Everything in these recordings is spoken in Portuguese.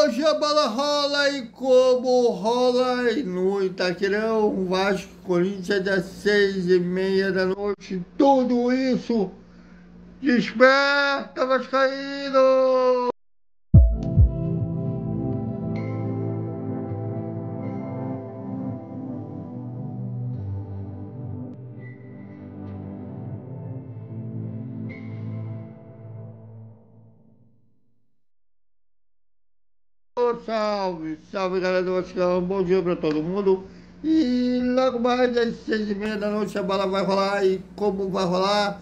Hoje a bola rola e como rola e no Itaquerão, Vasco, Corinthians às 6h30 da noite. Tudo isso desperta, vascaíno! Salve, salve galera do Vascão, bom dia pra todo mundo. E logo mais às 6h30 da noite a bola vai rolar. E como vai rolar?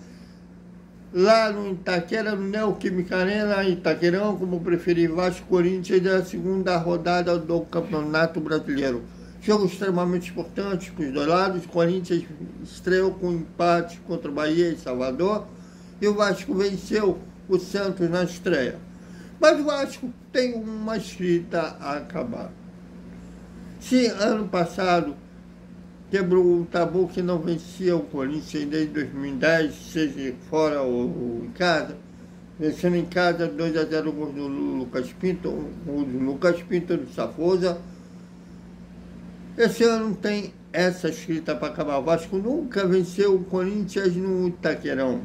Lá no Itaquera, no Neoquímica Arena, Itaquerão, como preferir, Vasco Corinthians, da segunda rodada do Campeonato Brasileiro. Jogo extremamente importante para os dois lados. Corinthians estreou com empate contra o Bahia em Salvador e o Vasco venceu o Santos na estreia. Mas o Vasco tem uma escrita a acabar. Se ano passado quebrou o tabu que não vencia o Corinthians desde 2010, seja fora ou em casa, vencendo em casa 2-0 o gol do Lucas Pinto, do Safosa. Esse ano tem essa escrita para acabar. O Vasco nunca venceu o Corinthians no Itaquerão.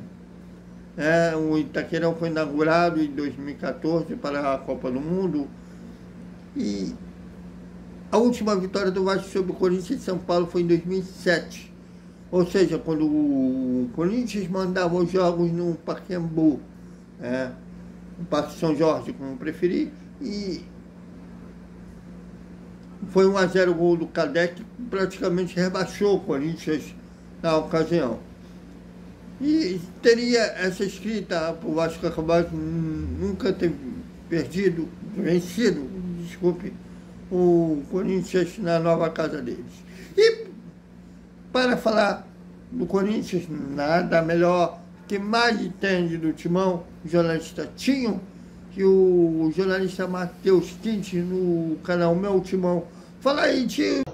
O Itaquerão foi inaugurado em 2014 para a Copa do Mundo e a última vitória do Vasco sobre o Corinthians de São Paulo foi em 2007, ou seja, quando o Corinthians mandava os jogos no Pacaembu, no Parque São Jorge, como preferir, e foi 1-0 o gol do Cadete, que praticamente rebaixou o Corinthians na ocasião. E teria essa escrita para o Vasco acabar, nunca ter vencido o Corinthians na nova casa deles. E para falar do Corinthians, nada melhor que mais entende do Timão, o jornalista Tinho, que o jornalista Matheus Quinte no canal Meu Timão. Fala aí, Tinho!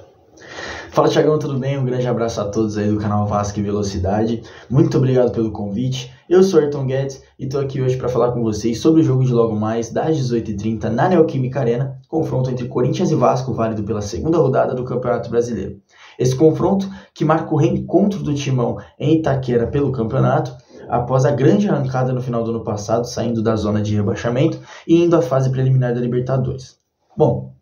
Fala, Thiagão, tudo bem? Um grande abraço a todos aí do canal Vasco e Velocidade. Muito obrigado pelo convite. Eu sou Ayrton Guedes e estou aqui hoje para falar com vocês sobre o jogo de logo mais das 18h30 na Neoquímica Arena, confronto entre Corinthians e Vasco, válido pela segunda rodada do Campeonato Brasileiro. Esse confronto que marca o reencontro do Timão em Itaquera pelo campeonato, após a grande arrancada no final do ano passado, saindo da zona de rebaixamento e indo à fase preliminar da Libertadores. Bom,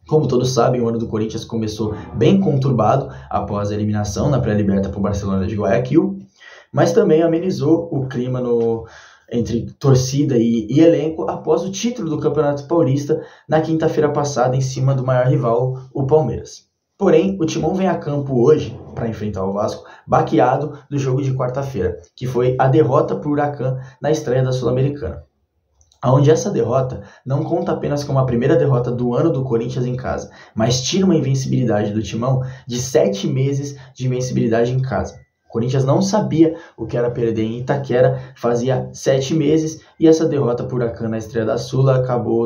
como todos sabem, o ano do Corinthians começou bem conturbado após a eliminação na pré-liberta para o Barcelona de Guayaquil, mas também amenizou o clima entre torcida e elenco após o título do Campeonato Paulista na quinta-feira passada em cima do maior rival, o Palmeiras. Porém, o Timão vem a campo hoje para enfrentar o Vasco, baqueado do jogo de quarta-feira, que foi a derrota para o Huracan na estreia da Sul-Americana. Onde essa derrota não conta apenas como a primeira derrota do ano do Corinthians em casa, mas tira uma invencibilidade do Timão de 7 meses de invencibilidade em casa. O Corinthians não sabia o que era perder em Itaquera, fazia 7 meses, e essa derrota por Huracan na estreia da Sula acabou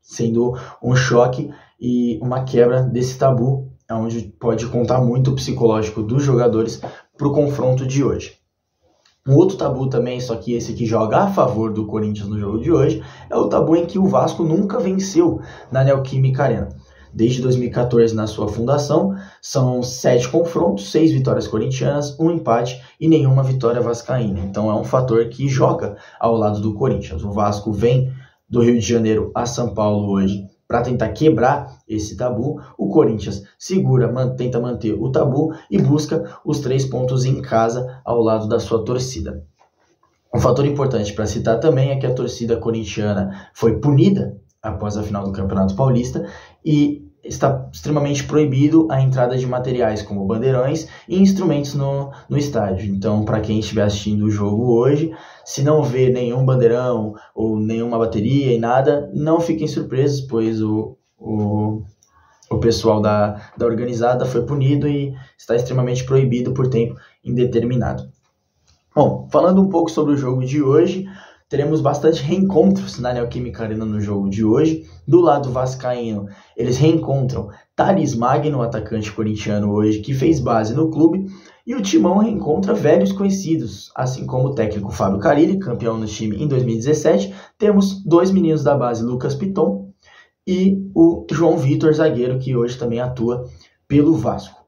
sendo um choque e uma quebra desse tabu, onde pode contar muito o psicológico dos jogadores para o confronto de hoje. Um outro tabu também, só que esse que joga a favor do Corinthians no jogo de hoje, é o tabu em que o Vasco nunca venceu na Neoquímica Arena. Desde 2014, na sua fundação, são 7 confrontos, 6 vitórias corintianas, 1 empate e nenhuma vitória vascaína. Então é um fator que joga ao lado do Corinthians. O Vasco vem do Rio de Janeiro a São Paulo hoje para tentar quebrar esse tabu. O Corinthians tenta manter o tabu e busca os 3 pontos em casa ao lado da sua torcida. Um fator importante para citar também é que a torcida corintiana foi punida após a final do Campeonato Paulista e está extremamente proibido a entrada de materiais como bandeirões e instrumentos no estádio. Então, para quem estiver assistindo o jogo hoje, se não vê nenhum bandeirão ou nenhuma bateria e nada, não fiquem surpresos, pois o pessoal da organizada foi punido e está extremamente proibido por tempo indeterminado. Bom, falando um pouco sobre o jogo de hoje, teremos bastante reencontros na Neoquímica Arena no jogo de hoje. Do lado vascaíno, eles reencontram Thales Magno, atacante corintiano hoje, que fez base no clube, e o Timão reencontra velhos conhecidos, assim como o técnico Fábio Carille, campeão no time em 2017. Temos 2 meninos da base, Lucas Piton e o João Vitor, zagueiro, que hoje também atua pelo Vasco.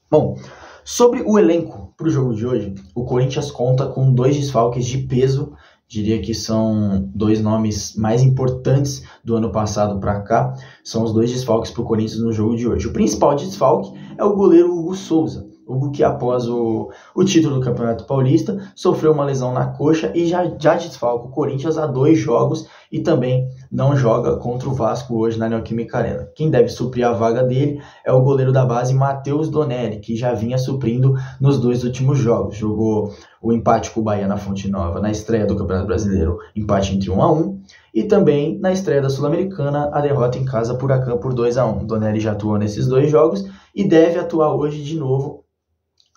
Bom, sobre o elenco para o jogo de hoje, o Corinthians conta com 2 desfalques de peso, diria que são 2 nomes mais importantes do ano passado para cá, são os 2 desfalques para o Corinthians no jogo de hoje. O principal desfalque é o goleiro Hugo Souza, Hugo que após o título do Campeonato Paulista sofreu uma lesão na coxa e já desfalca o Corinthians há 2 jogos e também não joga contra o Vasco hoje na Neoquímica Arena. Quem deve suprir a vaga dele é o goleiro da base Matheus Donelli, que já vinha suprindo nos 2 últimos jogos. Jogou o empate com o Bahia na Fonte Nova na estreia do Campeonato Brasileiro, empate entre 1-1, e também na estreia da Sul-Americana, a derrota em casa por Huracan por 2-1. Donelli já atuou nesses 2 jogos e deve atuar hoje de novo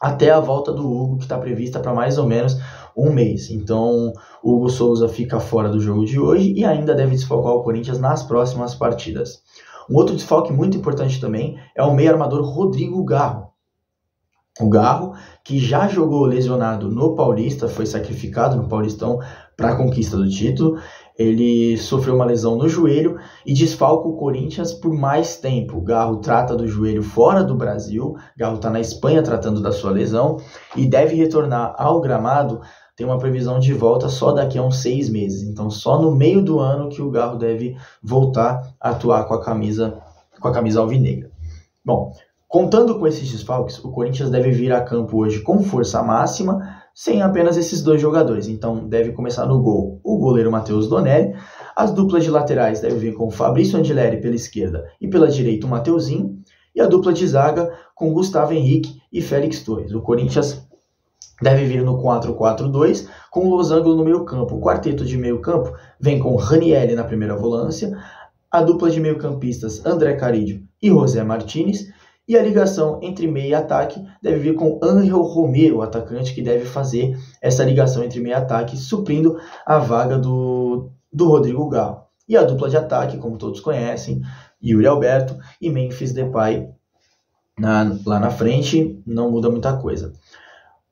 até a volta do Hugo, que está prevista para mais ou menos um mês. Então, o Hugo Souza fica fora do jogo de hoje e ainda deve desfalcar o Corinthians nas próximas partidas. Um outro desfalque muito importante também é o meio armador Rodrigo Garro. O Garro, que já jogou lesionado no Paulista, foi sacrificado no Paulistão para a conquista do título. Ele sofreu uma lesão no joelho e desfalca o Corinthians por mais tempo. O Garro trata do joelho fora do Brasil, Garro está na Espanha tratando da sua lesão e deve retornar ao gramado. Tem uma previsão de volta só daqui a uns 6 meses. Então só no meio do ano que o Garro deve voltar a atuar com a camisa alvinegra. Bom, contando com esses desfalques, o Corinthians deve vir a campo hoje com força máxima, sem apenas esses 2 jogadores. Então deve começar no gol o goleiro Matheus Donelli. As duplas de laterais devem vir com Fabrício Angileri pela esquerda e pela direita o Mateuzinho. E a dupla de zaga com Gustavo Henrique e Félix Torres. O Corinthians deve vir no 4-4-2 com o losango no meio campo. O quarteto de meio campo vem com Ranieri na primeira volância, a dupla de meio campistas André Carídio e José Martínez. E a ligação entre meio e ataque deve vir com Ángel Romero, o atacante que deve fazer essa ligação entre meio e ataque, suprindo a vaga do Rodrigo Garro. E a dupla de ataque, como todos conhecem, Yuri Alberto e Memphis Depay lá na frente, não muda muita coisa.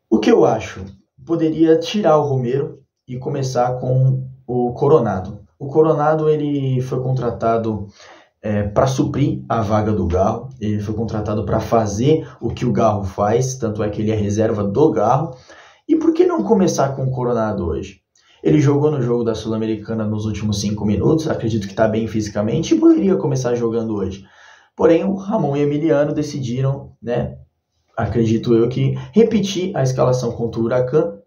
O que eu acho? Poderia tirar o Romero e começar com o Coronado. O Coronado ele foi contratado para suprir a vaga do Garro, ele foi contratado para fazer o que o Garro faz, tanto é que ele é reserva do Garro. E por que não começar com o Coronado hoje? Ele jogou no jogo da Sul-Americana nos últimos 5 minutos, acredito que está bem fisicamente e poderia começar jogando hoje. Porém, o Ramon e Emiliano decidiram, acredito eu, que repetir a escalação contra o Huracan,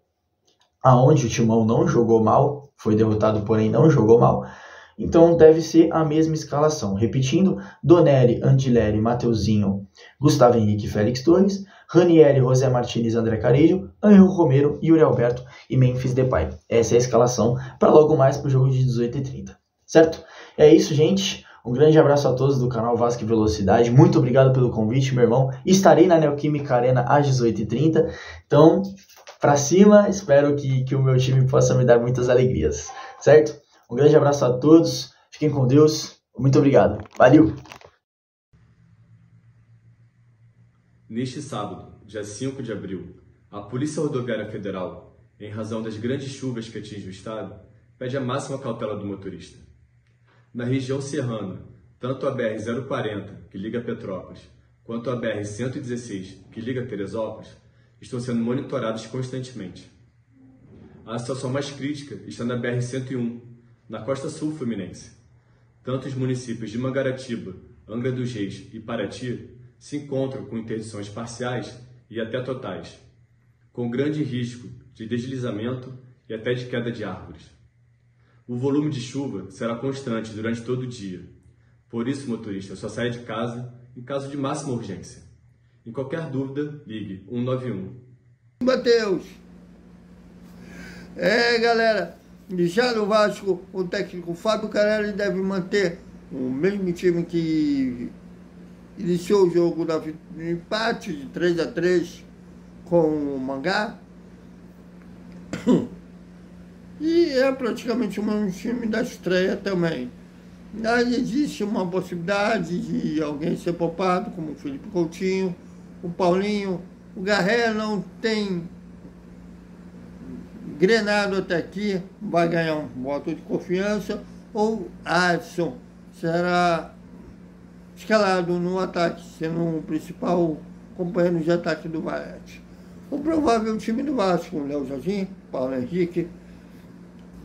aonde o Timão não jogou mal, foi derrotado, porém não jogou mal. Então deve ser a mesma escalação. Repetindo, Donelli, Angileri, Mateuzinho, Gustavo Henrique e Félix Torres, Ranieri, José Martínez, André Carillo, Ángel Romero, Yuri Alberto e Memphis Depay. Essa é a escalação para logo mais para o jogo de 18h30. Certo? É isso, gente. Um grande abraço a todos do canal Vasco Velocidade. Muito obrigado pelo convite, meu irmão. Estarei na Neoquímica Arena às 18h30. Então, para cima, espero que o meu time possa me dar muitas alegrias. Certo? Um grande abraço a todos, fiquem com Deus, muito obrigado, valeu! Neste sábado, dia 5 de abril, a Polícia Rodoviária Federal, em razão das grandes chuvas que atingem o estado, pede a máxima cautela do motorista. Na região serrana, tanto a BR-040, que liga Petrópolis, quanto a BR-116, que liga Teresópolis, estão sendo monitorados constantemente. A situação mais crítica está na BR-101, na costa sul fluminense. Tanto os municípios de Mangaratiba, Angra dos Reis e Paraty se encontram com interdições parciais e até totais, com grande risco de deslizamento e até de queda de árvores. O volume de chuva será constante durante todo o dia. Por isso, motorista, só saia de casa em caso de máxima urgência. Em qualquer dúvida, ligue 191. Matheus. Galera, já no Vasco, o técnico Fábio Carelli deve manter o mesmo time que iniciou o jogo no empate de 3-3 com o Mangá. E é praticamente o mesmo time da estreia também. Aí existe uma possibilidade de alguém ser poupado, como o Felipe Coutinho, o Paulinho. O Garré não tem engrenado até aqui, vai ganhar um voto de confiança. Ou Adson será escalado no ataque, sendo o principal companheiro de ataque do Vaete. O provável time do Vasco: Léo Jardim, Paulo Henrique,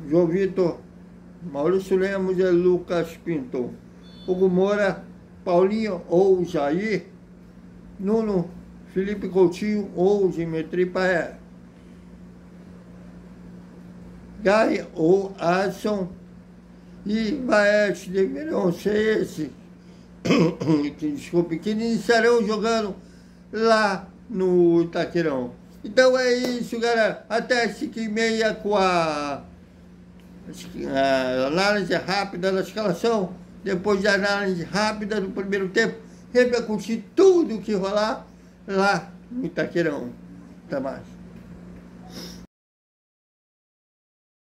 João Vitor, Maurício Lemos e Lucas Pinto, Hugo Moura, Paulinho ou Jair, Nuno, Felipe Coutinho ou Dimitri Paé, Gai ou Adson e Vaete deveriam ser esses que iniciarão jogando lá no Itaquerão. Então é isso, galera. Até 5h30 com a análise rápida da escalação. Depois da análise rápida do primeiro tempo, repercutir tudo o que rolar lá no Itaquerão. Até mais.